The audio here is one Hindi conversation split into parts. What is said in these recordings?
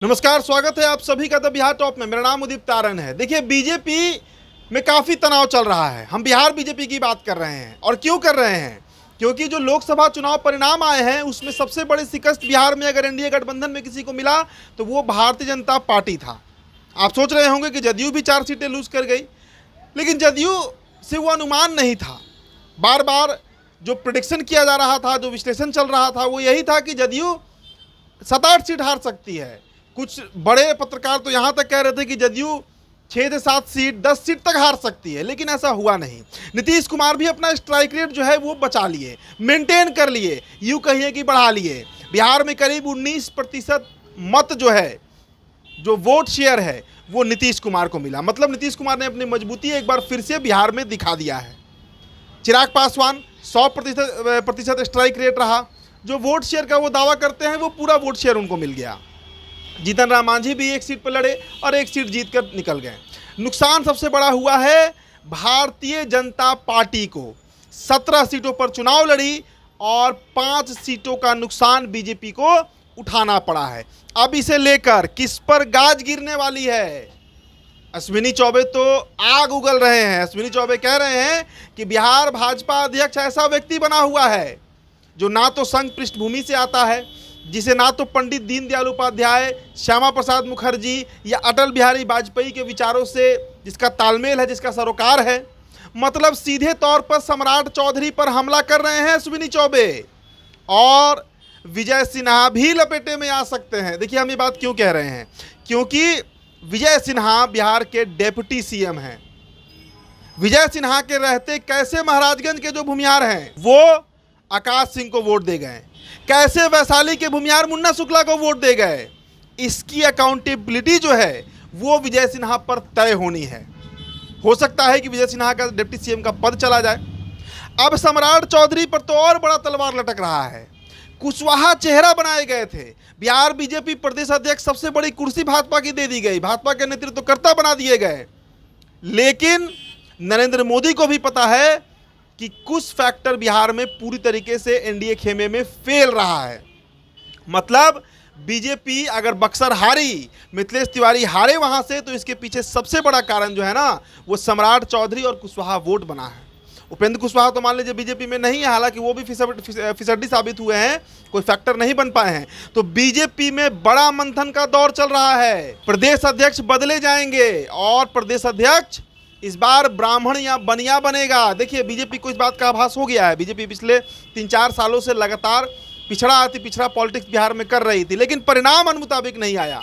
नमस्कार, स्वागत है आप सभी का द बिहार टॉप में। मेरा नाम उदित तारन है। देखिए, बीजेपी में काफ़ी तनाव चल रहा है। हम बिहार बीजेपी की बात कर रहे हैं और क्यों कर रहे हैं, क्योंकि जो लोकसभा चुनाव परिणाम आए हैं उसमें सबसे बड़ी शिकस्त बिहार में अगर एनडीए गठबंधन में किसी को मिला तो वो भारतीय जनता पार्टी था। आप सोच रहे होंगे कि जदयू भी 4 सीटें लूज कर गई, लेकिन जदयू से वो अनुमान नहीं था। बार बार जो प्रिडिक्शन किया जा रहा था, जो विश्लेषण चल रहा था, वो यही था कि जदयू 7-8 सीट हार सकती है। कुछ बड़े पत्रकार तो यहाँ तक कह रहे थे कि जदयू 6 से 7 सीट 10 सीट तक हार सकती है, लेकिन ऐसा हुआ नहीं। नीतीश कुमार भी अपना स्ट्राइक रेट जो है वो बचा लिए, मेंटेन कर लिए, यूँ कहिए कि बढ़ा लिए। बिहार में करीब 19% मत जो है, जो वोट शेयर है, वो नीतीश कुमार को मिला। मतलब नीतीश कुमार ने अपनी मजबूती एक बार फिर से बिहार में दिखा दिया है। चिराग पासवान 100% स्ट्राइक रेट रहा। जो वोट शेयर का वो दावा करते हैं वो पूरा वोट शेयर उनको मिल गया। जीतन राम मांझी भी 1 सीट पर लड़े और 1 सीट जीत कर निकल गए। नुकसान सबसे बड़ा हुआ है भारतीय जनता पार्टी को। 17 सीटों पर चुनाव लड़ी और 5 सीटों का नुकसान बीजेपी को उठाना पड़ा है। अब इसे लेकर किस पर गाज गिरने वाली है? अश्विनी चौबे तो आग उगल रहे हैं। अश्विनी चौबे कह रहे हैं कि बिहार भाजपा अध्यक्ष ऐसा व्यक्ति बना हुआ है जो ना तो संघ पृष्ठभूमि से आता है, जिसे ना तो पंडित दीनदयाल उपाध्याय, श्यामा प्रसाद मुखर्जी या अटल बिहारी वाजपेयी के विचारों से जिसका तालमेल है, जिसका सरोकार है। मतलब सीधे तौर पर सम्राट चौधरी पर हमला कर रहे हैं अश्विनी चौबे, और विजय सिन्हा भी लपेटे में आ सकते हैं। देखिए, हम ये बात क्यों कह रहे हैं, क्योंकि विजय सिन्हा बिहार के डेप्यूटी सीएम हैं। विजय सिन्हा के रहते कैसे महाराजगंज के जो भूमिहार हैं वो आकाश सिंह को वोट दे गए, कैसे वैशाली के भूमिहार मुन्ना शुक्ला को वोट दे गए, इसकी अकाउंटेबिलिटी जो है वो विजय सिन्हा पर तय होनी है। हो सकता है कि विजय सिन्हा का डिप्टी सीएम का पद चला जाए। अब सम्राट चौधरी पर तो और बड़ा तलवार लटक रहा है। कुशवाहा चेहरा बनाए गए थे, बिहार बीजेपी प्रदेश अध्यक्ष सबसे बड़ी कुर्सी भाजपा की दे दी गई, भाजपा के नेतृत्वकर्ता बना दिए गए। लेकिन नरेंद्र मोदी को भी पता है कि कुछ फैक्टर बिहार में पूरी तरीके से एनडीए खेमे में फेल रहा है। मतलब बीजेपी अगर बक्सर हारी, मिथिलेश तिवारी हारे वहां से, तो इसके पीछे सबसे बड़ा कारण जो है ना वो सम्राट चौधरी और कुशवाहा वोट बना है। उपेंद्र कुशवाहा तो मान लीजिए बीजेपी में नहीं है, हालांकि वो भी फिसड्डी साबित हुए हैं, कोई फैक्टर नहीं बन पाए हैं। तो बीजेपी में बड़ा मंथन का दौर चल रहा है। प्रदेश अध्यक्ष बदले जाएंगे और प्रदेश अध्यक्ष इस बार ब्राह्मण या बनिया बनेगा। देखिए, बीजेपी को इस बात का आभास हो गया है। बीजेपी पिछले 3-4 सालों से लगातार अति पिछड़ा पॉलिटिक्स बिहार में कर रही थी, लेकिन परिणाम अनुमुताबिक नहीं आया।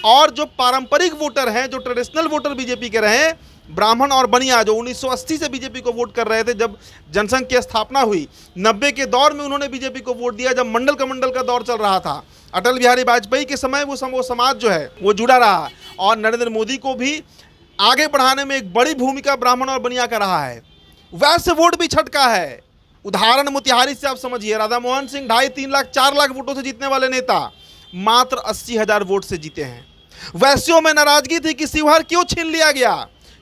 और जो पारंपरिक वोटर हैं, जो ट्रेडिशनल वोटर बीजेपी के रहे, ब्राह्मण और बनिया, जो 1980 से बीजेपी को वोट कर रहे थे, जब जनसंघ की स्थापना हुई, 90 के दौर में उन्होंने बीजेपी को वोट दिया, जब मंडल का दौर चल रहा था। अटल बिहारी वाजपेयी के समय वो समाज जो है वो जुड़ा रहा, और नरेंद्र मोदी को भी आगे बढ़ाने में एक बड़ी भूमिका ब्राह्मण और बनिया का रहा है। वैसे वोट भी छटका है। उदाहरण मोतिहारी से आप समझिए, राधा मोहन सिंह 2.5-3 लाख 4 लाख वोटों से जीतने वाले नेता मात्र 80,000 वोट से जीते हैं। वैश्यों में नाराजगी थी कि शिवहर क्यों छीन लिया गया,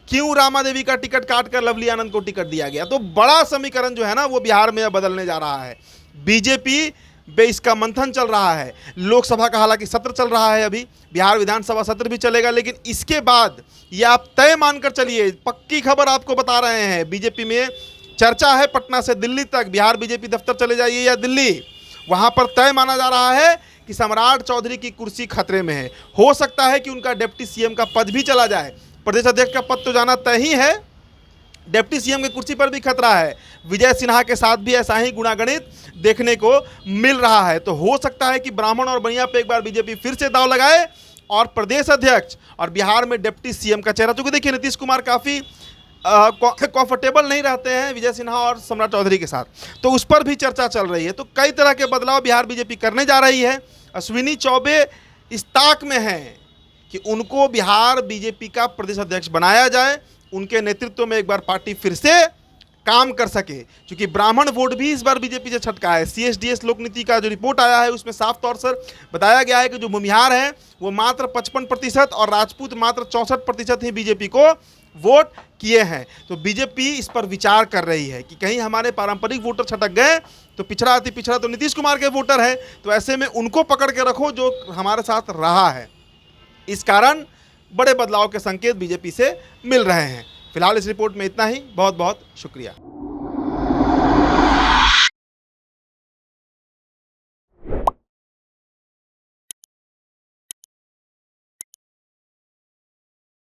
क्यों रामा देवी का टिकट काटकर लवली आनंद को टिकट दिया गया। तो बड़ा समीकरण जो है ना वो बिहार में बदलने जा रहा है। बीजेपी बे इसका मंथन चल रहा है। लोकसभा का हालांकि सत्र चल रहा है, अभी बिहार विधानसभा सत्र भी चलेगा, लेकिन इसके बाद ये आप तय मानकर चलिए, पक्की खबर आपको बता रहे हैं, बीजेपी में चर्चा है पटना से दिल्ली तक, बिहार बीजेपी दफ्तर चले जाइए या दिल्ली, वहां पर तय माना जा रहा है कि सम्राट चौधरी की कुर्सी खतरे में है। हो सकता है कि उनका डिप्टी सीएम का पद भी चला जाए। प्रदेश अध्यक्ष का पद तो जाना तय ही है, डिप्टी सीएम की कुर्सी पर भी खतरा है। विजय सिन्हा के साथ भी ऐसा ही गुणागणित देखने को मिल रहा है। तो हो सकता है कि ब्राह्मण और बनिया पे एक बार बीजेपी फिर से दाव लगाए और प्रदेश अध्यक्ष और बिहार में डिप्टी सीएम का चेहरा, चूंकि देखिए नीतीश कुमार काफ़ी कंफर्टेबल नहीं रहते हैं विजय सिन्हा और सम्राट चौधरी के साथ, तो उस पर भी चर्चा चल रही है। तो कई तरह के बदलाव बिहार बीजेपी करने जा रही है। अश्विनी चौबे इस ताक में हैं कि उनको बिहार बीजेपी का प्रदेश अध्यक्ष बनाया जाए, उनके नेतृत्व में एक बार पार्टी फिर से काम कर सके। क्योंकि ब्राह्मण वोट भी इस बार बीजेपी से छटका है। CSDS लोक नीति का जो रिपोर्ट आया है उसमें साफ तौर से बताया गया है कि जो भूमिहार हैं वो मात्र 55% और राजपूत मात्र 64% ही बीजेपी को वोट किए हैं। तो बीजेपी इस पर विचार कर रही है कि कहीं हमारे पारंपरिक वोटर छटक गए तो पिछड़ा अति पिछड़ा तो नीतीश कुमार के वोटर हैं, तो ऐसे में उनको पकड़ के रखो जो हमारे साथ रहा है। इस कारण बड़े बदलाव के संकेत बीजेपी से मिल रहे हैं। फिलहाल इस रिपोर्ट में इतना ही। बहुत बहुत शुक्रिया।